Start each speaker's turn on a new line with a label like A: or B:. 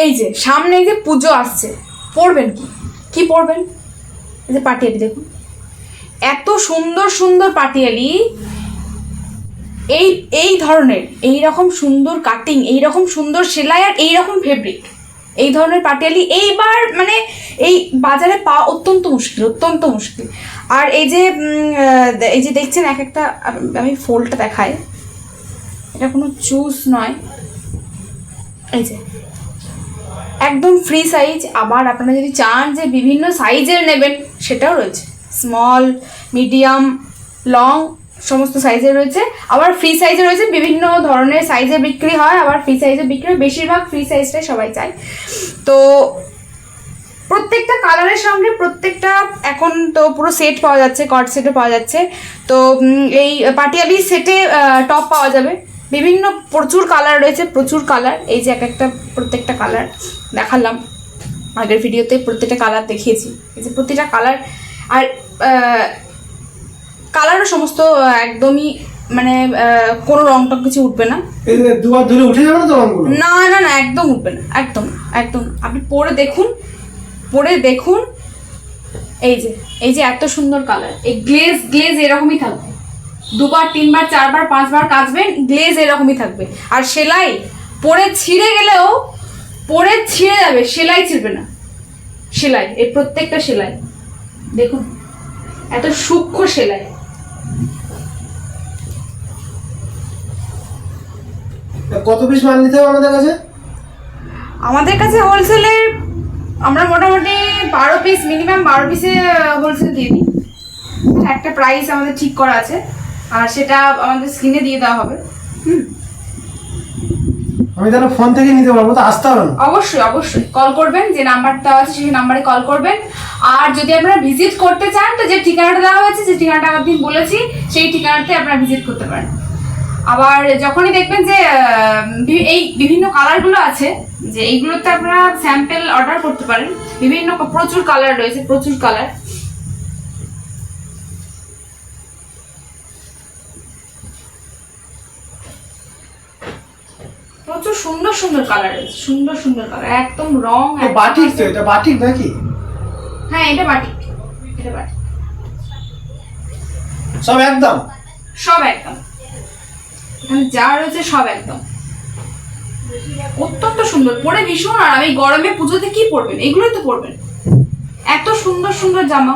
A: এই যে সামনে এই যে পুজো আসছে, পরবেন কি পরবেন? এই যে পাটিয়ালি দেখুন, এত সুন্দর সুন্দর পাটিয়ালি, এই ধরনের, এইরকম সুন্দর কাটিং, এইরকম সুন্দর সেলাই আর এইরকম ফেব্রিক, এই ধরনের পাটিয়ালি এইবার মানে এই বাজারে পাওয়া অত্যন্ত মুশকিল। আর এই যে দেখছেন এক একটা, আমি ফোল্ডটা দেখাই, এটা কোনো চুজ নয়, এই যে একদম ফ্রি সাইজ। আবার আপনারা যদি চান যে বিভিন্ন সাইজের নেবেন সেটাও রয়েছে, স্মল, মিডিয়াম, লং সমস্ত সাইজের রয়েছে। আবার ফ্রি সাইজে রয়েছে, বিভিন্ন ধরনের সাইজে বিক্রি হয়, আবার ফ্রি সাইজে বিক্রি হয়, বেশিরভাগ ফ্রি সাইজটাই সবাই চায়। তো প্রত্যেকটা কালারের সঙ্গে প্রত্যেকটা এখন তো পুরো সেট পাওয়া যাচ্ছে, কট সেটও পাওয়া যাচ্ছে। তো এই পাটিয়ালি সেটে টপ পাওয়া যাবে, বিভিন্ন প্রচুর কালার রয়েছে, প্রচুর কালার। এই যে এক একটা প্রত্যেকটা কালার দেখালাম আগের ভিডিওতে, প্রত্যেকটা কালার দেখিয়েছি, এই যে প্রতিটা কালার। আর কালারও সমস্ত একদমই মানে কোনো রংটা কিছু উঠবে না,
B: দুবার ধরে উঠে যাবে না তো রংগুলো?
A: না না না, একদম উঠবে না, একদম একদম। আপনি পরে দেখুন, এই যে এত সুন্দর কালার, এই গ্লেজ এরকমই থাকবে, দুবার, তিনবার, চারবার, পাঁচবার কাচবেন, গ্লেজ এরকমই থাকবে। আর সেলাই পরে ছিঁড়ে গেলেও পরে ছিঁড়ে যাবে, সেলাই ছিঁড়বে না। সেলাই, এই প্রত্যেকটা সেলাই দেখুন, এত সূক্ষ্ম সেলাই।
B: কত পিস মাল নিতে হবে
A: আমাদের কাছে হোলসেলের আমরা মোটামুটি 12 পিস, মিনিমাম 12 পিসে হোলসেল দিয়ে দিই। একটা প্রাইস আমাদের ঠিক করা আছে, আর সেটা আমাদের স্ক্রিনে দিয়ে দেওয়া হবে।
B: আমি তাহলে ফোন থেকে নিতে পারবো তো, আসতে হবে না?
A: অবশ্যই কল করবেন, যে নাম্বারটা আছে সেই নাম্বারে কল করবেন। আর যদি আপনারা ভিজিট করতে চান, তো যে ঠিকানাটা দেওয়া হয়েছে, যে ঠিকানাটা আমি বলেছি, সেই ঠিকানাতে আপনারা ভিজিট করতে পারেন। আবার যখনই দেখবেন যে এই বিভিন্ন কালারগুলো আছে, যে এইগুলোতে আপনারা স্যাম্পল অর্ডার করতে পারেন, বিভিন্ন প্রচুর কালার রয়েছে, প্রচুর কালার। প্রচুর সুন্দর সুন্দর কালার রয়েছে, সুন্দর কালার, একদম রং।
B: বাটিক তো, এটা বাটিক নাকি?
A: হ্যাঁ, এটা বাটিক,
B: সব একদম
A: এখানে যা রয়েছে সব একদম অত্যন্ত সুন্দর, পরে ভীষণ আরাম। এই গরমে পুজোতে কি পরবেন? এগুলোই তো পরবেন, এত সুন্দর জামা।